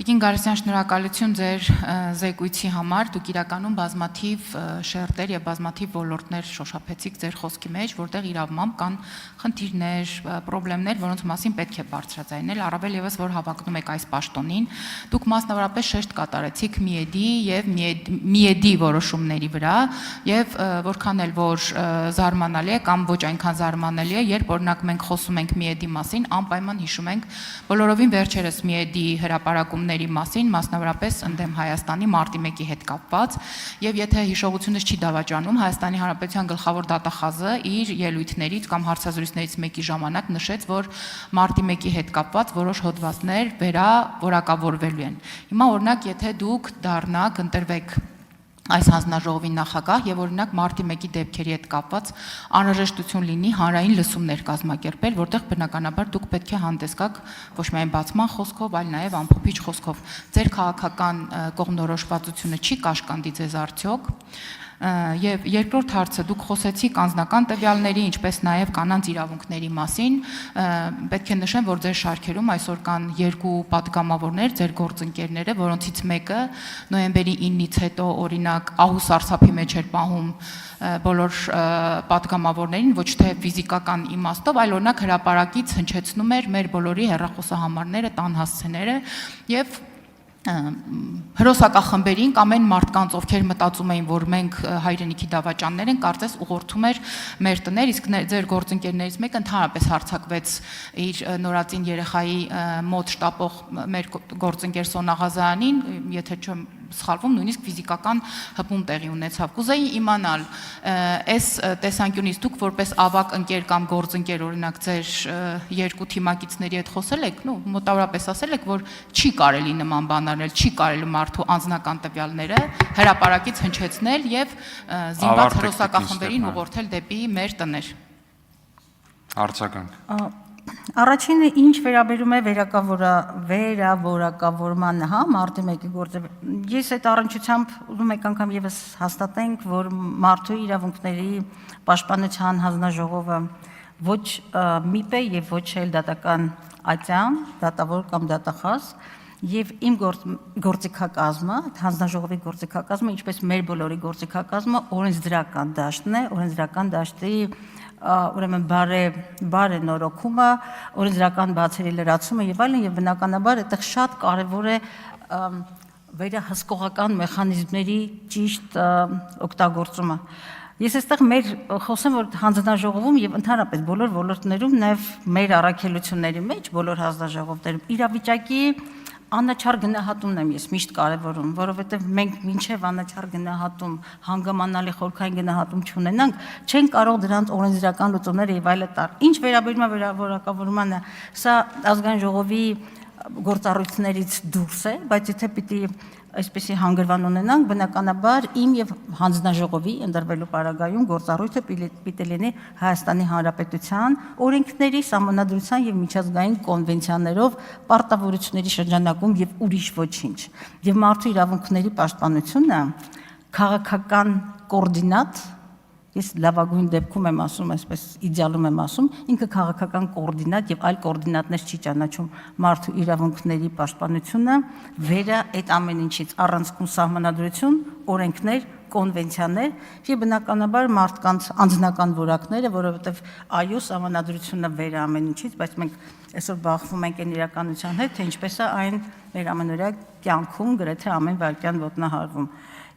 Տիկին Գարասյան, շնորհակալություն ձեր զեկույցի համար, դուք իրականում բազմաթիվ շերտեր եւ բազմաթիվ ոլորտներ շոշափեցիք ձեր խոսքի մեջ, որտեղ իրավամբ կան խնդիրներ, խնդիրներ, որոնց մասին պետք է բարձրաձայնել, առավել եւս որ հավակնում եք այս պաշտոնին, դուք մասնավորապես շեշտ կատարեցիք ՄԻԵԴ-ի եւ ՄԻԵԴ-ի որոշումների վրա եւ որքան էլ որ զարմանալի է կամ ոչ այնքան զարմանալի է, երբ օրինակ մենք խոսում ենք ՄԻԵԴ-ի մասին, անպայման հիշում ենք բոլորովին վերջերս ՄԻԵԴ-ի հրապարակումների մասին, մասնավորապես ընդդեմ Հայաստանի մարտի 1-ի հետ կապված, եւ եթե հիշողությունս չի դավաճանում, Հայաստանի Հանրապետության գլխավոր դատախազը իր ելույթներից կամ հարցազրույցներից մեկի ժամանակ նշեց, որ մարտի 1-ի հետ կապված որոշ հոդվածներ վերավորակավորվելու են։ Հիմա օրինակ, եթե դուք դառնաք, ընտրվեք այս հանձնաժողովի նախագահ եւ օրինակ մարտի 1-ի դեպքերի հետ կապված անհրաժեշտություն լինի հանրային լսումներ կազմակերպել, որտեղ բնականաբար դուք պետք է հանդես գաք ոչ միայն բացման խոսքով, այլ նաեւ ամփոփիչ խոսքով։ Ձեր քաղաքական կողմնորոշվածությունը չի կաշկանդի ձեզ արդյոք։ Եվ երկրորդ հարցը, դուք խոսեցիք անձնական տվյալների, ինչպես նաև կանանց իրավունքների մասին, պետք է նշեմ, որ ձեր շարքերում այսօր կան երկու պատգամավորներ, ձեր գործընկերները, որոնցից մեկը նոյեմբերի 9-ից հետո օրինակ ահու սարսափի մեջ էր պահում բոլոր պատգամավորներին, ոչ թե ֆիզիկական իմաստով, այլ օրինակ հրապարակից հնչեցնում էր մեր բոլորի հեռախոսահամարները, տան հասցեները եւ հրոսակախմբերին կամ այն մարդկանց, ովքեր մտածում էին, որ մենք հայրենիքի դավաճաններ ենք, կարծես ուղղորդում էր մեր տներ, իսկ ձեր գործընկերներից մեկը ընդհանրապես հարձակվեց իր նորածին երեխայի մոտ շտապող մեր գործընկեր Սոնա Ղազայանին, եթե չեմ սխալվում, նույնիսկ ֆիզիկական հպում տեղի ունեցավ։ Կուզեի իմանալ, այս տեսանկյունից դուք որպես ավագ ընկեր կամ գործընկեր օրինակ ձեր երկու թիմակիցների հետ խոսել եք, մոտավորապես ասել եք, որ չի կարելի նման բան անել, չի կարելի մարդու անձնական տվյալները հրապարակից հնչեցնել եւ զինված հրոսակախմբերին ուղղորդել դեպի մեր տներ։ Արձագանք։ Առաջինը ինչ վերաբերում է վերավորակավորմանը, հա, մարտի 1-ի գործը, ես այդ առնչությամբ ուզում եք անգամ եւս հաստատենք, որ մարդու իրավունքների պաշտպանության հանձնաժողովը ոչ ՄԻՊ է եւ ոչ էլ դատական ատյան, դատավոր կամ դատախազ, եւ իմ գործիքակազմը, հանձնաժողովի գործիքակազմը, ինչպես մեր բոլորի գործիքակազմը, օրենսդրական դաշտն է, օրենսդրական դաշտի ուրեմն բարենորոգումը, օրենսդրական բացերի լրացումը եւ այլն, եւ բնականաբար այդտեղ շատ կարեւոր է վերահսկողական մեխանիզմների ճիշտ օգտագործումը։ Ես այստեղ խոսեմ, որ հանձնաժողովում եւ ընդհանրապես բոլոր ոլորտներում, նաեւ մեր առաքելությունների մեջ, բոլոր հանձնաժողովներում իրավիճակի անաչառ գնահատումն եմ ես միշտ կարևորում, որովհետև մենք մինչև անաչառ գնահատում, հանգամանալի խորքային գնահատում չունենանք, չենք կարող դրանց օրենսդրական լուծումները եւ այլը տալ։ Ինչ վերաբերում է վերավորակավորմանը, սա ազգային ժողովի գործառույթներից դուրս է, բայց եթե պիտի այսպեսի հանգրվան ունենանք, բնականաբար իմ եւ հանձնաժողովի ընդրվելու պարագայում գործառույթը պիտի լինի Հայաստանի Հանրապետության օրենքների, սահմանադրության եւ միջազգային կոնվենցիաներով պարտավորությունների շրջանակում եւ ուրիշ ոչինչ։ Եվ մարդու իրավունքների պաշտպանությունը քաղաքական կոորդինատ, ես լավագույն դեպքում եմ ասում, այսպես իդեալում եմ ասում, ինքը քաղաքական կոորդինատ եւ այլ կոորդինատներ չի ճանաչում մարդու իրավունքների պաշտպանությունը, վերը այդ ամեն ինչից առանցքում սահմանադրություն, օրենքներ, կոնվենցիաներ եւ բնականաբար մարդկանց անձնական որակները, որովհետեւ այո, սահմանադրությունը վեր է ամեն ինչից, բայց մենք այսօր բախվում ենք այն իրականության հետ, թե ինչպես է այն մեր ամենօրյա կյանքում գրեթե ամեն վայրկյան ոտնահարվում։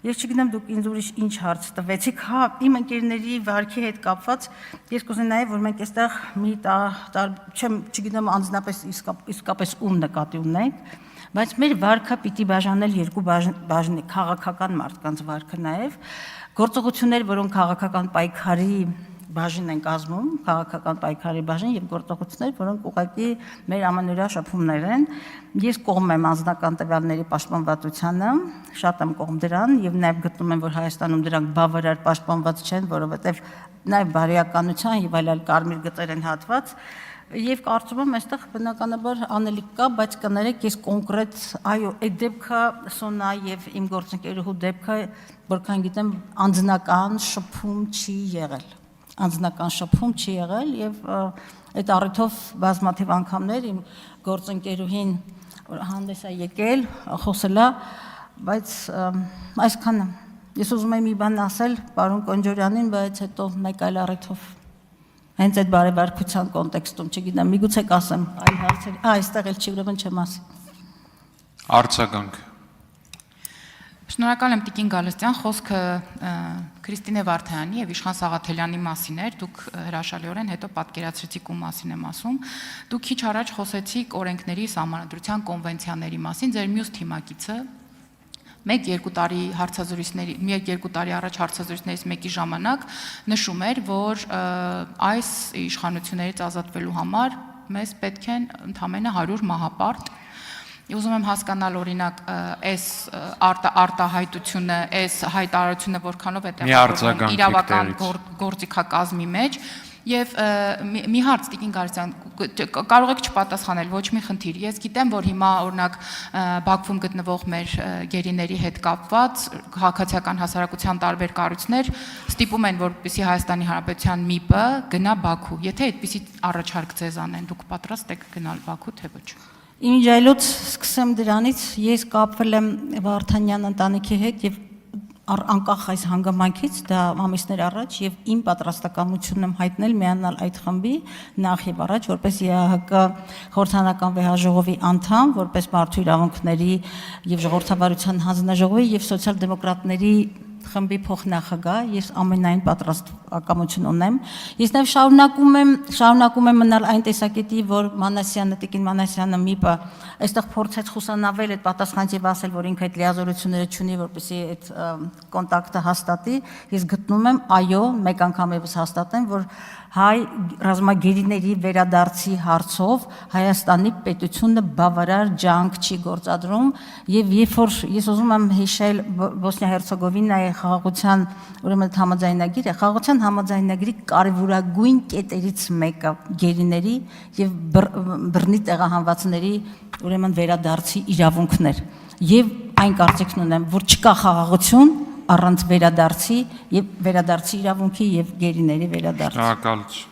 Ես չգիտեմ դուք ինձ ուրիշ ինչ հարց տվեցիք, հա, իմ ընկերների վարքի հետ կապված, ես կուզենայի նաև, որ մենք այստեղ մի չգիտեմ անձնապես իսկապես ում նկատի ունենք, բայց մեր վարքը պիտի բաժանել երկու բաժնի, քաղաքական մարդկանց վարքը նաև, գործողություններ, որոնք քաղաքական պայքարի բաժին են կազմում, քաղաքական պայքարի բաժին եւ գործողություններ, որոնք ուղղակի մեր ամենօրյա շփումներ են։ Ես կողմ եմ անձնական տվյալների պաշտպանվածությանը, շատ եմ կողմ դրան եւ նաեւ գտնում եմ, որ Հայաստանում դրանք բավարար պաշտպանված չեն, որովհետեւ նաեւ բարոյականության եւ այլ կարմիր գծեր են հատված։ Եվ կարծում եմ, այստեղ բնականաբար անելիք կա, բայց կներեք, ես կոնկրետ, այո, այդ դեպքը Սոնա եւ իմ գործընկերուհու դեպքը, որքան գիտեմ, անձնական շփում չի եղել։ Անձնական շփում չի եղել եւ այդ առիթով բազմաթիվ անգամներ իմ գործընկերուհին հանդես է եկել, խոսել է, բայց այսքանը։ Ես ուզում եմ մի բան ասել պարոն Կոնջորյանին, բայց հետո մեկ այլ առիթով հենց այդ բարեբարկության կոնտեքստում, չգիտեմ, միգուցե կասեմ այլ հարցեր, այստեղ էլ չի, ուրեմն չեմ ասի։ Արձագանք։ Շնորհակալ եմ Տիկին Գալստյան, խոսքը Քրիստինե Վարդայանի եւ Իշխան Սաղաթելյանի մասին էր, դուք հրաշալիորեն հետո պատկերացրեցիք ում մասին եմ ասում, դուք քիչ առաջ խոսեցիք օրենքների սահմանադրության կոնվենցիաների մասին, ձեր մյուս թիմակիցը 1-2 տարի հարցազրույցների 1-2 տարի առաջ հարցազրույցներից մեկի ժամանակ նշում էր, որ այս իշխանություններից ազատվելու համար մեզ պետք են ընդամենը 100 մահապարտ։ Ուզում եմ հասկանալ օրինակ այս արտահայտությունը, այս հայտարարությունը որքանով է տեղավորվում իրավական գործիքակազմի մեջ եւ մի հարց Տիկին Գալստյան, կարող եք չպատասխանել, ոչ մի խնդիր։ Ես գիտեմ, որ հիմա օրինակ Բաքվում գտնվող մեր գերիների հետ կապված քաղաքացիական հասարակության տարբեր կառույցներ ստիպում են, որպեսզի Հայաստանի Հանրապետության ՄԻՊ-ը գնա Բաքու։ Եթե այդպիսի առաջարկ ձեզ անեն, դուք պատրաստ եք գնալ Բաքու, թե ոչ։ Իմիջայլոց սկսեմ դրանից, ես կապվել եմ Վարդանյան ընտանիքի հետ եւ անկախ այս հանգամանքից դա ամիսներ առաջ եւ իմ պատրաստակամությունն եմ հայտնել միանալ այդ խմբի նախ եւ առաջ որպես ԵԱՀԿ խորհրդանական վեհաժողովի անդամ, որպես մարդու իրավունքների եւ ժողովրդավարության հանձնաժողովի եւ սոցիալ-դեմոկրատների խմբի փոխնախագահ, ես ամենայն պատրաստակամություն ունեմ։ Ես նաև շարունակում եմ մնալ այն տեսակետի, որ Մանասյանը, Տիկին Մանասյանը ՄԻՊ-ը այստեղ փորձեց խուսանավել այդ պատասխանից եւ ասել, որ ինքը այդ լիազորությունները չունի, որպեսզի այդ կոնտակտը հաստատի։ Ես գտնում եմ, այո, մեկ անգամ եւս հաստատեմ, որ հայ ռազմագերիների վերադարձի հարցով Հայաստանի պետությունը բավարար ջանք չի գործադրում եւ երբ որ ես ուզում եմ հիշել Բոսնիա-Հերցեգովինայի խաղաղության ուրեմն համաձայնագիրը, խաղաղության համաձայնագրի կարևորագույն կետերից մեկը գերիների եւ բռնի տեղահանվածների ուրեմն վերադարձի իրավունքներ եւ այն կարծիքն ունեմ, որ չկա խաղաղություն առանց վերադարձի եւ վերադարձի իրավունքի եւ գերիների վերադարձի։ Շնորհակալություն։